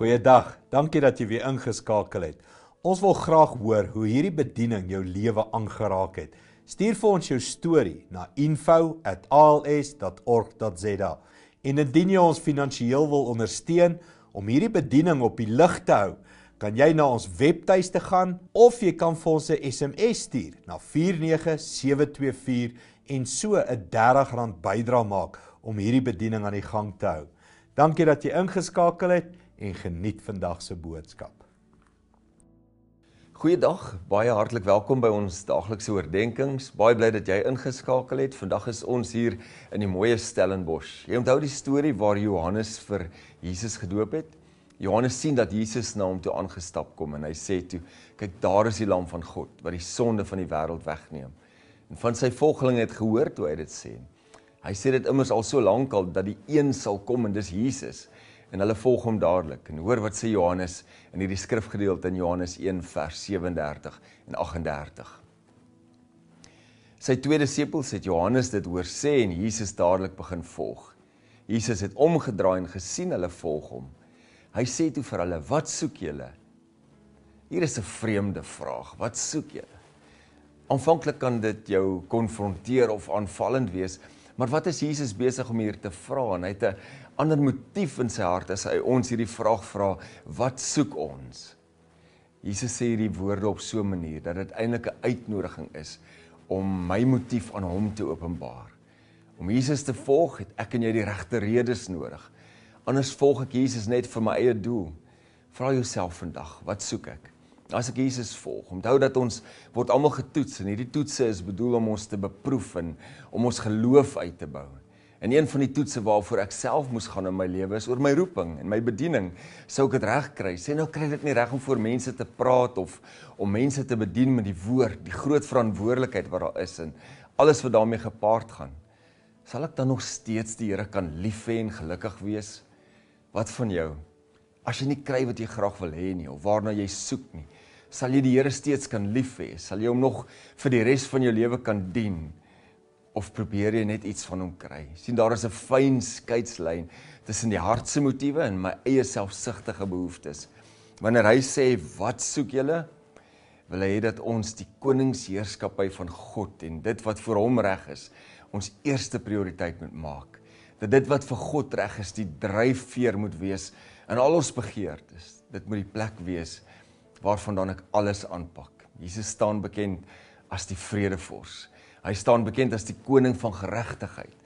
Goeiedag, dankie dat jy weer ingeskakel het. Ons wil graag hoor hoe hierdie bediening jou lewe aangeraak het. Stuur vir ons jou storie na info@als.org.za. En indien jy ons finansiëel wil ondersteun om hierdie bediening op die lig te hou, kan jy na ons webtuiste gaan of jy kan vir ons 'n SMS stuur na 49724 en so 'n R30 bydrae maak om hierdie bediening aan die gang te hou. Dankie dat jy ingeskakel het en geniet vandag se boodskap. Goeiedag, baie hartlik welkom by ons daaglikse oordenkings. Baie bly dat jy ingeskakel het. Vandag is ons hier in die mooie Stellenbosch. Jy onthou die storie waar Johannes vir Jesus gedoop het? Johannes sien dat Jesus na hom toe aangestap kom en hy sê toe, kyk, daar is die lam van God wat die sonde van die wêreld wegneem. En van sy volgelinge het gehoor toe hy dit sê. Hy sê dit immers al so lank al dat die een sal kom en dis Jesus. En hulle volg hom dadelik. En hoor wat sê Johannes in hierdie skrifgedeelte in Johannes 1 vers 37 en 38. Sy twee disippels het Johannes dit hoor sê en Jesus dadelik begin volg. Jesus het omgedraai en gesien hulle volg hom. Hy sê toe vir hulle, wat soek julle? Hier is 'n vreemde vraag, wat soek julle? Aanvanklik kan dit jou konfronteer of aanvallend wees, maar wat is Jesus besig om hier te vra? En hy het 'n ander motief in sy hart as hy ons hierdie vraag vra, wat soek ons? Jesus sê hierdie woorde op so 'n manier, dat dit eintlik 'n uitnodiging is om my motief aan hom te openbaar. Om Jesus te volg, het ek en jy die regte redes nodig. Anders volg ek Jesus net vir my eie doel. Vra jouself vandag, wat soek ek? As ek Jesus volg, onthou dat ons word almal getoets, en hierdie toetse is bedoel om ons te beproef en om ons geloof uit te bou. En een van die toetse waarvoor ek self moes gaan in my lewe is oor my roeping en my bediening. Sou ek dit reg kry? Sê nou kry dit nie reg om voor mense te praat of om mense te bedien met die woord, die groot verantwoordelikheid wat daar is en alles wat daarmee gepaard gaan. Sal ek dan nog steeds die Here kan lief hê en gelukkig wees? Wat van jou? As jy nie kry wat jy graag wil hê nie, of waarna jy soek nie, sal jy die Here steeds kan lief hê? Sal jy hom nog vir die res van jou lewe kan dien? Of probeer jy net iets van hom kry? Sien, daar is 'n fyn skeidslyn tussen die hartse motiewe en my eie selfsugtige behoeftes. Wanneer hy sê, wat soek julle? Wil hy hê dat ons die koningsheerskappy van God en dit wat vir hom reg is, ons eerste prioriteit moet maak. Dat dit wat vir God reg is, die dryfveer moet wees in al ons begeertes. Dit moet die plek wees waarvandaan ek alles aanpak. Jesus staan bekend as die vredevors. Hy staan bekend as die koning van geregtigheid.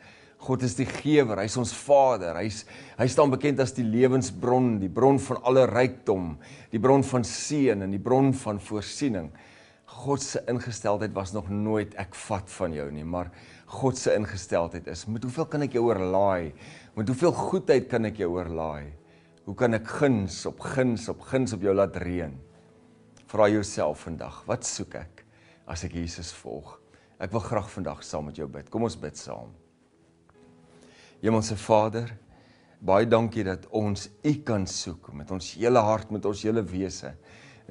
God is die gewer, hy is ons Vader, hy staan bekend as die lewensbron, die bron van alle rykdom, die bron van seën en die bron van voorsiening. God se ingesteldheid was nog nooit ek vat van jou nie, maar God se ingesteldheid is, met hoeveel kan ek jou oorlaai? Met hoeveel goedheid kan ek jou oorlaai? Hoe kan ek guns op guns op guns op jou laat reën? Vra jouself vandag, wat soek ek as ek Jesus volg? Ek wil graag vandag saam met jou bid. Kom ons bid saam. Hemelse Vader, baie dankie dat ons U kan soek met ons hele hart, met ons hele wese.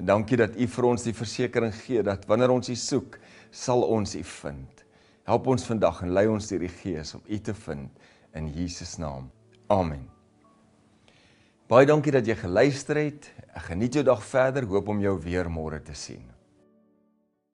En dankie dat U vir ons die versekering gee dat wanneer ons U soek, sal ons U vind. Help ons vandag en lei ons deur die Gees om U te vind in Jesus naam. Amen. Baie dankie dat jy geluister het. Ek geniet jou dag verder, hoop om jou weer môre te sien.